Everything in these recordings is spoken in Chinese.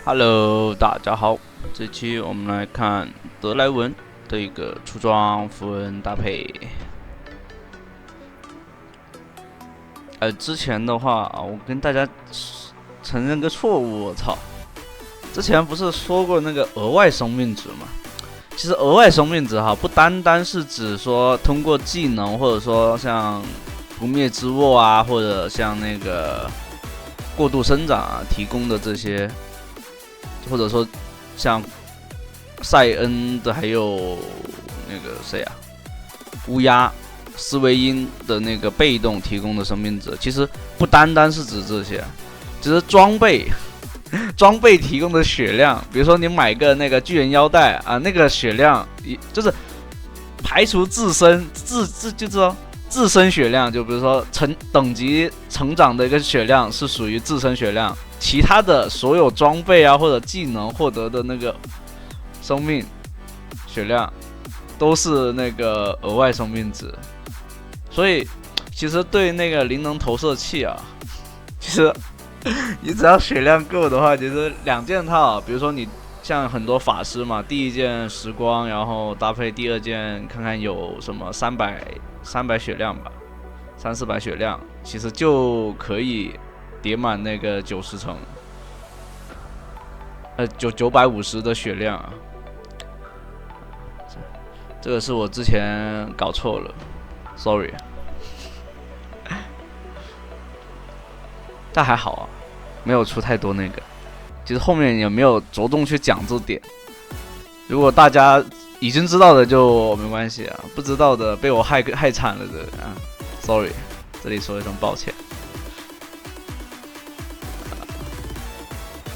Hello，大家好，这期我们来看德莱文的一个出装符文搭配。之前的话啊，我跟大家承认个错误，我操！之前不是说过那个额外生命值吗？其实额外生命值哈，不单单是指说通过技能，或者说像不灭之握啊，或者像那个过度生长啊提供的这些。或者说像塞恩的，还有那个谁啊，乌鸦、斯维因的那个被动提供的生命值，其实不单单是指这些，只是装备提供的血量。比如说你买个那个巨人腰带啊，那个血量就是排除自身自身血量，就比如说等级成长的一个血量是属于自身血量。其他的所有装备啊或者技能获得的那个生命血量都是那个额外生命值，所以其实对那个灵能投射器啊，其实你只要血量够的话，其实2件套，比如说你像很多法师嘛，第一件时光，然后搭配第2件，看看有什么300血量吧，300-400血量，其实就可以叠满那个90层，950的血量啊，这个是我之前搞错了 ，sorry。但还好啊，没有出太多那个。其实后面也没有着重去讲这点。如果大家已经知道的就没关系啊，不知道的被我害惨了的啊 ，sorry， 这里说一声抱歉。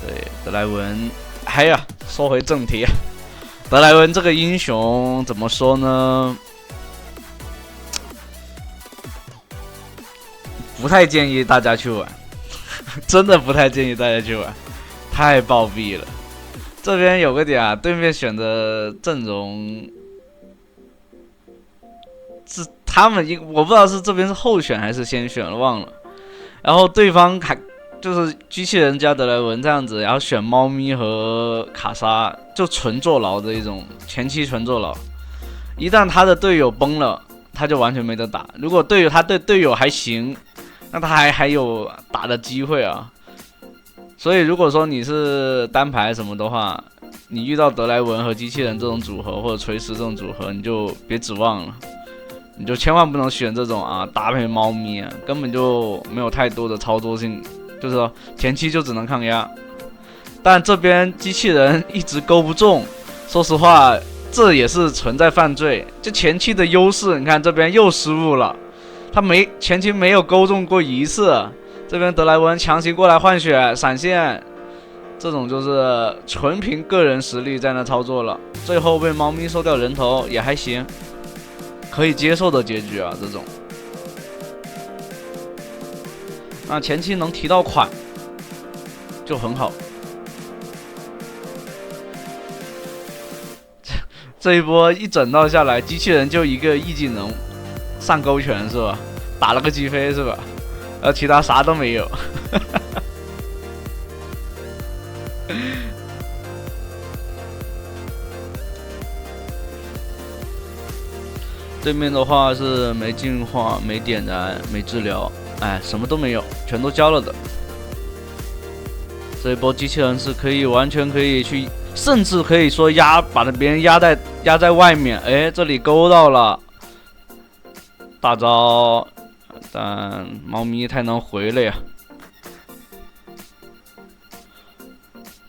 对，德莱文，哎呀，说回正题，德莱文这个英雄怎么说呢？不太建议大家去玩，真的不太建议大家去玩，太暴毙了。这边有个点啊，对面选的阵容是他们我不知道是这边是后选还是先选了，忘了。然后对方还就是机器人加德莱文这样子，然后选猫咪和卡莎，就纯坐牢的一种，前期纯坐牢。一旦他的队友崩了，他就完全没得打。如果他对队友还行，那他还有打的机会啊。所以如果说你是单排什么的话，你遇到德莱文和机器人这种组合，或者锤石这种组合，你就别指望了。你就千万不能选这种啊，搭配猫咪啊，根本就没有太多的操作性。就是说前期就只能抗压，但这边机器人一直勾不中，说实话这也是存在犯罪。就前期的优势，你看这边又失误了，他前期没有勾中过一次。这边德莱文强行过来换血闪现，这种就是纯凭个人实力在那操作了，最后被猫咪收掉人头也还行，可以接受的结局啊，这种。那前期能提到款就很好。这一波一整套下来，机器人就一个 E 技能上勾拳是吧？打了个击飞是吧？然后其他啥都没有。对面的话是没净化、没点燃、没治疗，哎，什么都没有，全都交了的。这一波机器人是完全可以去，甚至可以说把别人压在外面。哎，这里勾到了，大招，但猫咪太能回了呀。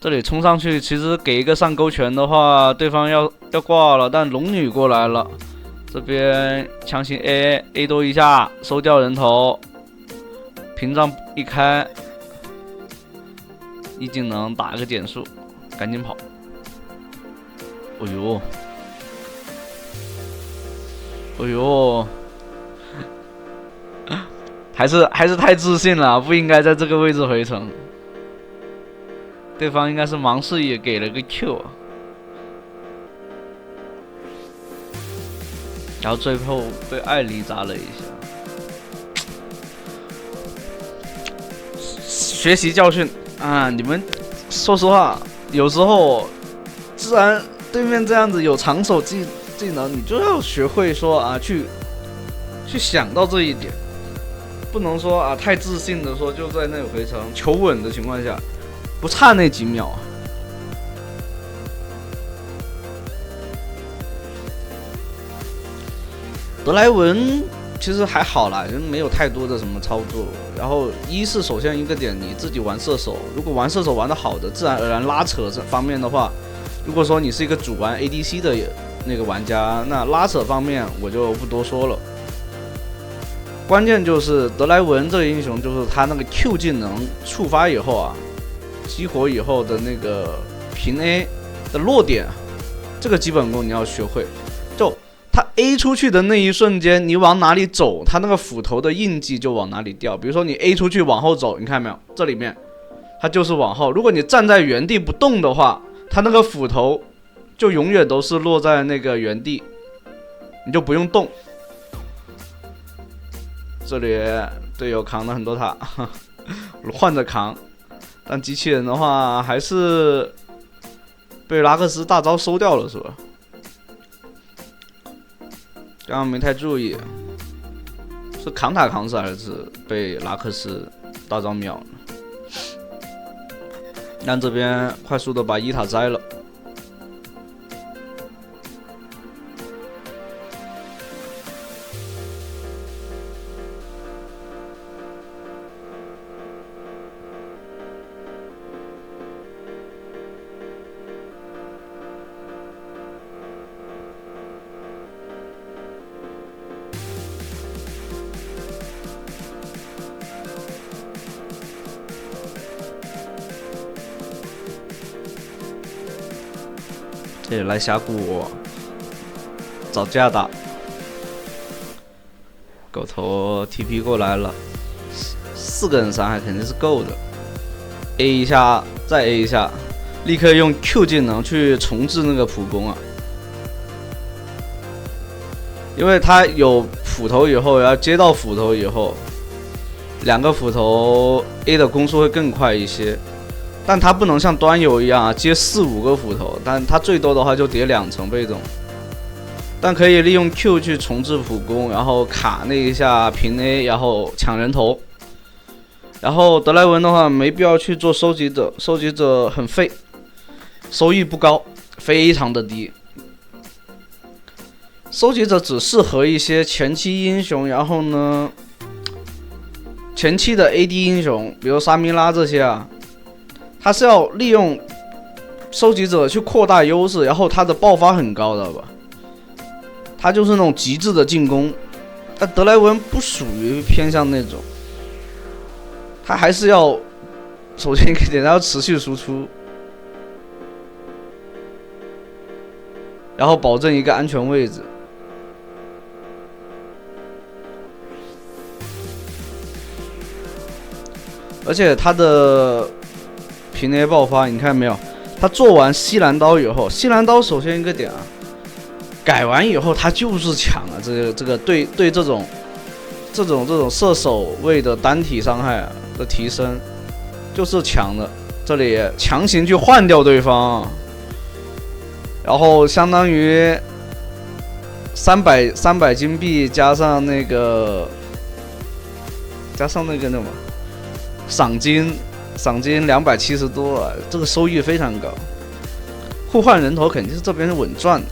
这里冲上去，其实给一个上勾拳的话，对方要挂了，但龙女过来了。这边强行 A 多一下，收掉人头，屏障一开，E 技能打个减速，赶紧跑。哎呦，哎呦，还是太自信了，不应该在这个位置回城。对方应该是盲视野给了个 Q。然后最后被艾莉砸了一下，学习教训啊！你们说实话，有时候自然对面这样子有长手技能，你就要学会说啊，去想到这一点，不能说啊太自信的说就在那个回城求稳的情况下，不差那几秒啊。德莱文其实还好啦，就没有太多的什么操作。然后是首先一个点，你自己玩射手，如果玩射手玩得好的，自然而然拉扯这方面的话，如果说你是一个主玩 ADC 的那个玩家，那拉扯方面我就不多说了。关键就是德莱文这个英雄，就是他那个 Q 技能触发以后啊，激活以后的那个平 A 的落点，这个基本功你要学会。就他 A 出去的那一瞬间，你往哪里走，他那个斧头的印记就往哪里掉。比如说你 A 出去往后走，你看没有？这里面它就是往后。如果你站在原地不动的话，他那个斧头就永远都是落在那个原地，你就不用动。这里队友扛了很多塔，换着扛，但机器人的话还是被拉克斯大招收掉了，是吧？刚刚没太注意，是扛塔扛死还是被拉克斯大招秒了？但这边快速的把伊塔摘了。这里来峡谷找架打，狗头 TP 过来了，4个人伤害肯定是够的。A 一下，再 A 一下，立刻用 Q 技能去重置那个普攻啊！因为他有斧头以后，然后接到斧头以后，2个斧头 A 的攻速会更快一些。但它不能像端游一样啊，接4、5个斧头，但它最多的话就叠2层被动。但可以利用 Q 去重置普攻，然后卡那一下平 A， 然后抢人头。然后德莱文的话没必要去做收集者，收集者很废，收益不高，非常的低。收集者只适合一些前期英雄，然后呢，前期的 AD 英雄，比如沙弥拉这些啊。他是要利用收集者去扩大优势，然后他的爆发很高的吧？他就是那种极致的进攻，但德莱文不属于偏向那种，他还是要首先一个点，他要持续输出，然后保证一个安全位置。而且他的平 A 爆发，你看没有？他做完西兰刀以后，西兰刀首先一个点啊，改完以后他就是强啊，这个对这种射手位的单体伤害的提升就是强的。这里强行去换掉对方，然后相当于300金币加上那个什么赏金270多啊，这个收益非常高。互换人头肯定是这边是稳赚的。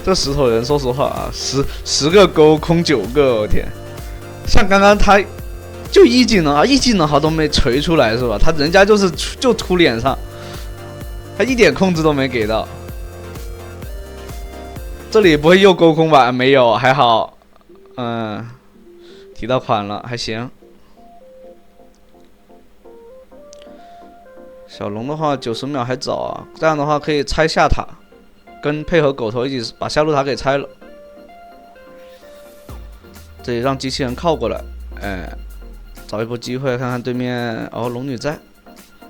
这石头人说实话啊，10个勾空9个，我天！像刚刚他就一技能啊，一技能好都没锤出来是吧？他人家就突脸上，他一点控制都没给到。这里不会又勾空吧？没有，还好。提到款了，还行。小龙的话90秒还早啊，这样的话可以拆下塔，跟配合狗头一起把下路塔给拆了。这里让机器人靠过来，找一波机会看看对面。龙女在，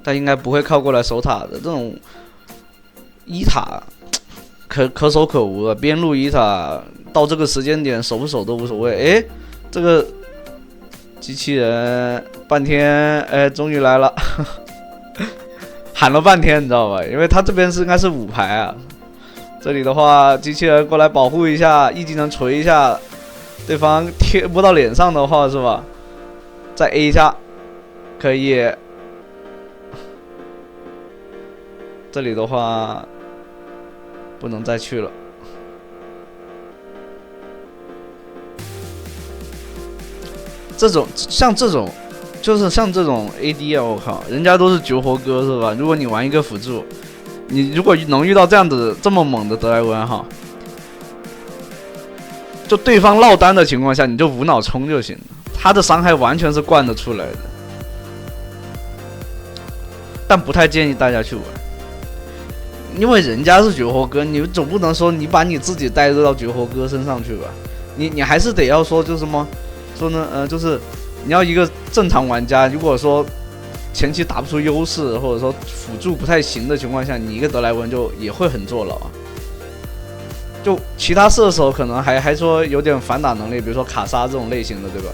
但应该不会靠过来守塔的。这种一塔可守可无的，边路一塔到这个时间点守不守都无所谓。这个机器人半天，哎，终于来了，喊了半天，你知道吧？因为他这边应该是5排啊。这里的话，机器人过来保护一下，一技能锤一下，对方贴不到脸上的话，是吧？再 A 一下，可以。这里的话，不能再去了。像这种，就是像这种 AD 啊，我靠，人家都是绝活哥是吧？如果你玩一个辅助，你如果能遇到这样子这么猛的德莱文哈，就对方落单的情况下，你就无脑冲就行了，他的伤害完全是灌得出来的。但不太建议大家去玩，因为人家是绝活哥，你总不能说你把你自己带入到绝活哥身上去吧？你还是得要说就是什么。说呢，就是你要一个正常玩家，如果说前期打不出优势，或者说辅助不太行的情况下，你一个德莱文就也会很坐牢啊。就其他射手可能还说有点反打能力，比如说卡莎这种类型的，对吧？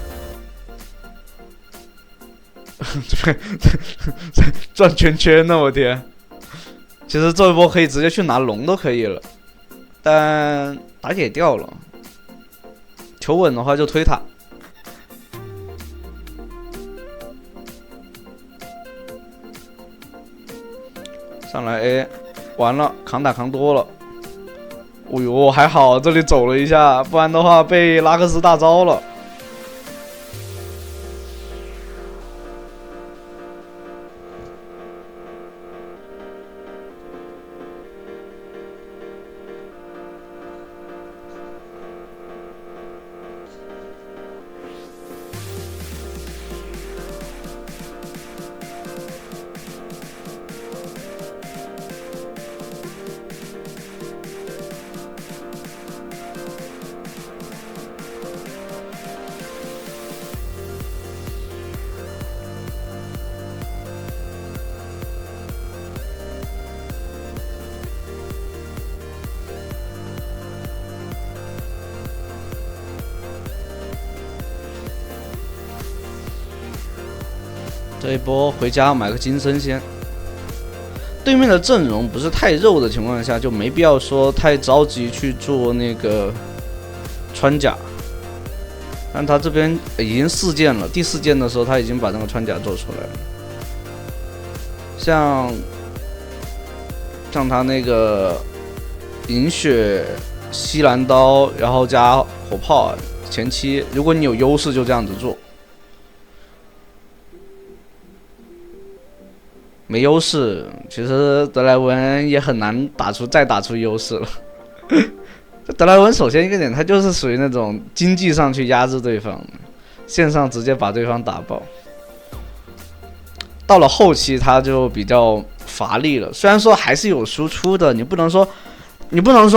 转圈圈呢，我天！其实这一波可以直接去拿龙都可以了，但打野掉了。求稳的话就推塔。上来 A， 完了，扛打扛多了。哦呦，还好这里走了一下，不然的话被拉克斯大招了。这一波回家买个金身先。对面的阵容不是太肉的情况下，就没必要说太着急去做那个穿甲。但他这边已经4件了，第4件的时候他已经把那个穿甲做出来了。像他那个银血西兰刀，然后加火炮，前期如果你有优势就这样子做。没优势，其实德莱文也很难再打出优势了。德莱文首先一个点，他就是属于那种经济上去压制对方，线上直接把对方打爆。到了后期他就比较乏力了，虽然说还是有输出的，你不能说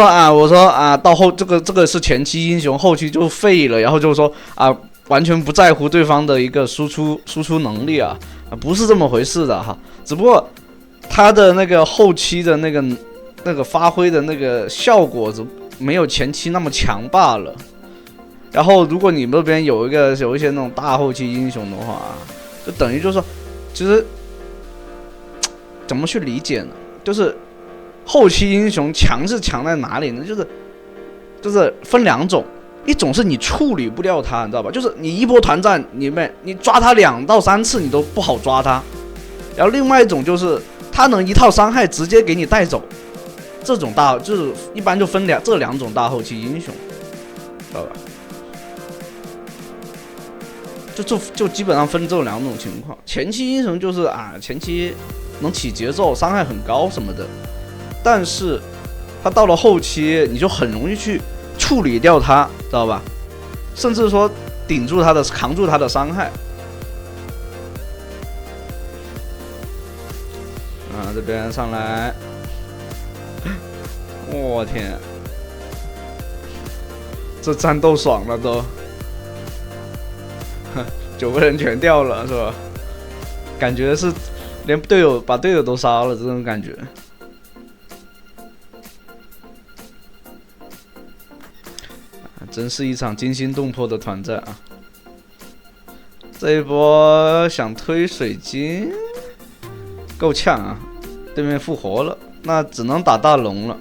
啊，我说啊，到后这个是前期英雄，后期就废了，然后就说啊，完全不在乎对方的一个输出能力啊，不是这么回事的哈。只不过他的那个后期的那个发挥的那个效果没有前期那么强罢了。然后如果你们那边有一些那种大后期英雄的话，就等于就是说，其实怎么去理解呢？就是后期英雄强是强在哪里呢？就是分2种，一种是你处理不掉他，你知道吧？就是你一波团战里面，你抓他2到3次你都不好抓他。然后另外一种就是他能一套伤害直接给你带走，这种就是一般就分这2种大后期英雄，知道吧？就基本上分这2种情况。前期英雄就是啊，前期能起节奏，伤害很高什么的，但是他到了后期你就很容易去处理掉他，知道吧？甚至说扛住他的伤害。啊，这边上来，我天，这战斗爽了都，9个人全掉了是吧？感觉是连把队友都杀了这种感觉。真是一场惊心动魄的团战啊！这一波想推水晶，够呛啊！对面复活了，那只能打大龙了。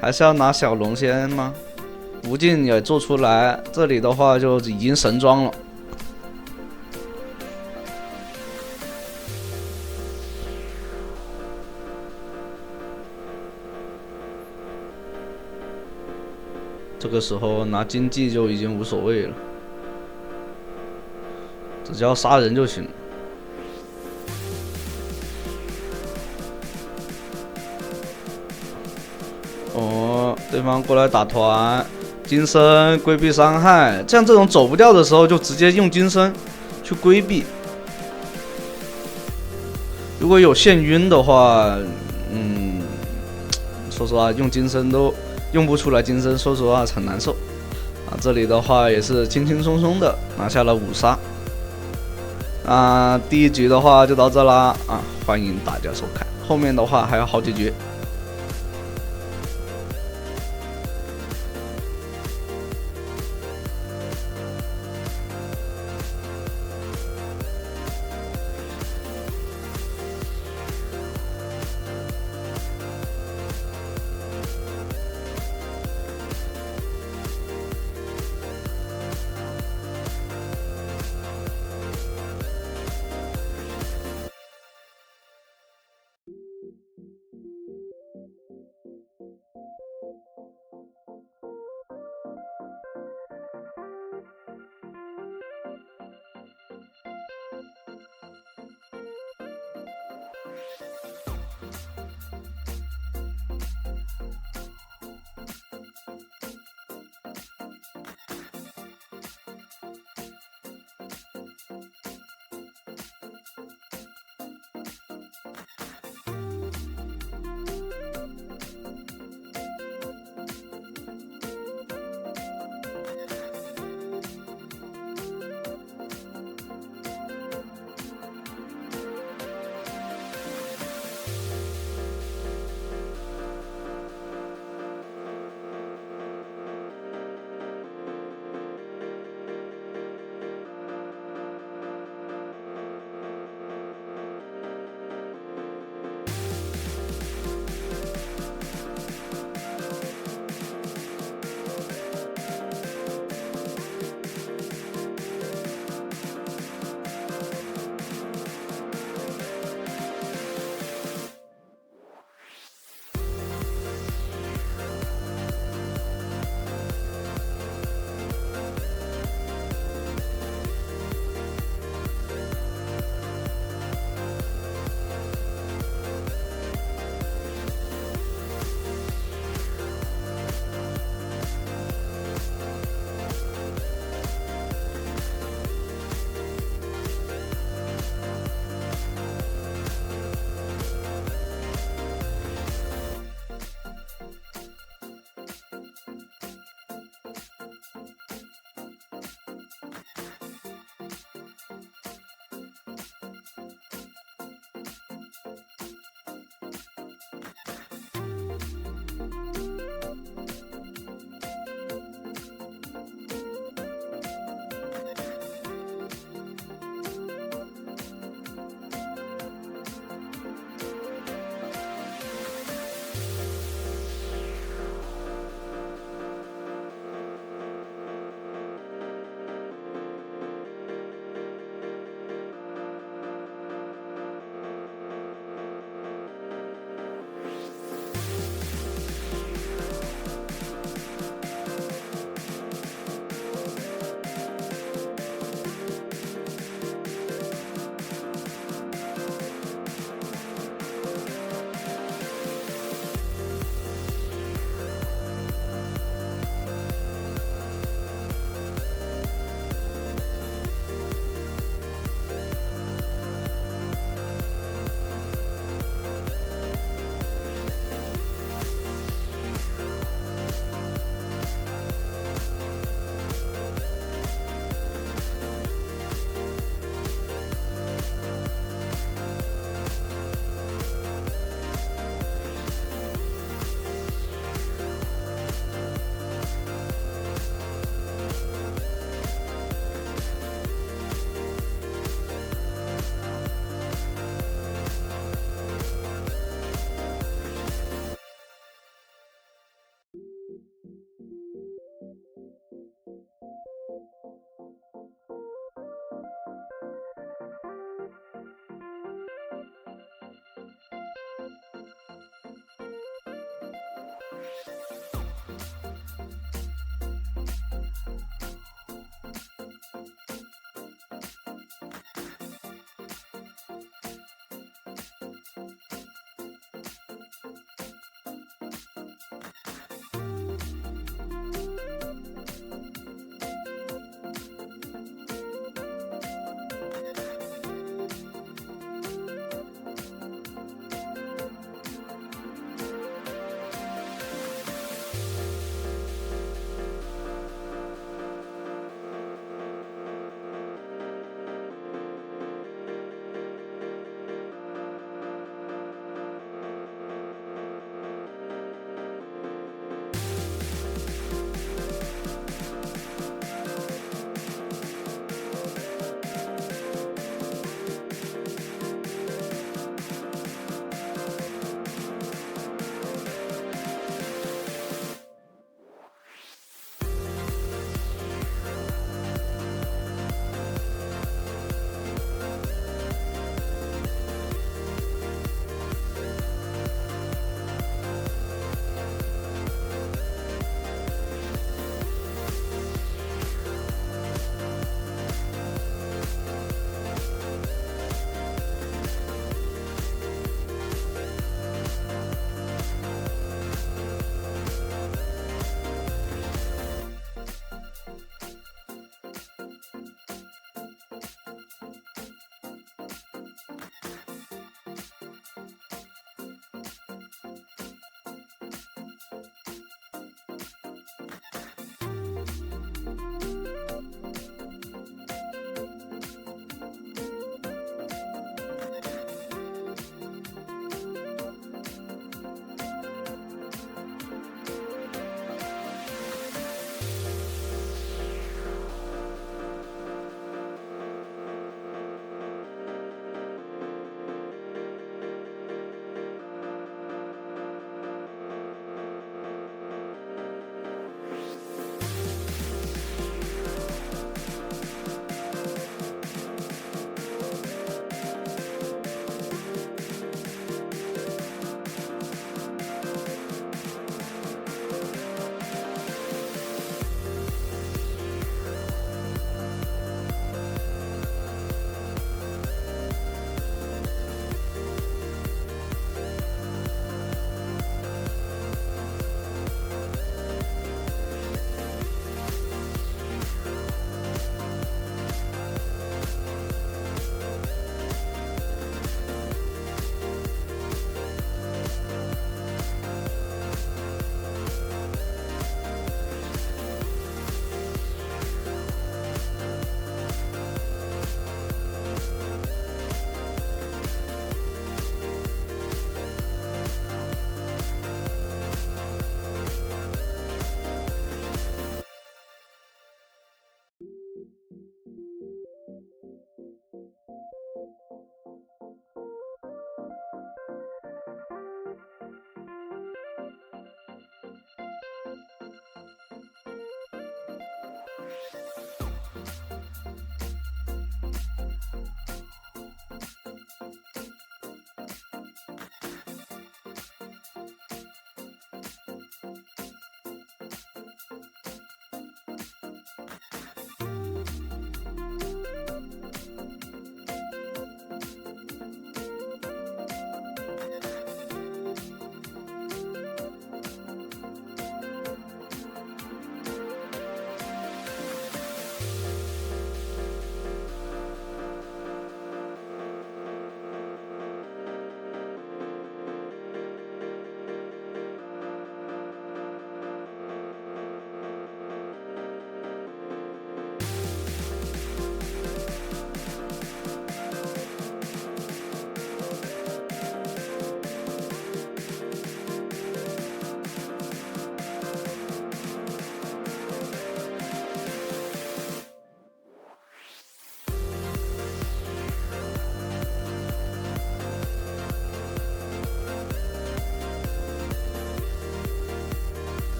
还是要拿小龙先吗？无尽也做出来，这里的话就已经神装了。这个时候拿经济就已经无所谓了，只要杀人就行了。哦，对方过来打团，金身规避伤害，像这种走不掉的时候，就直接用金身去规避。如果有眩晕的话，说实话，用金身都用不出来，金身说实话很难受啊。这里的话也是轻轻松松的拿下了5杀。第一局的话就到这啦啊，欢迎大家收看，后面的话还有好几局。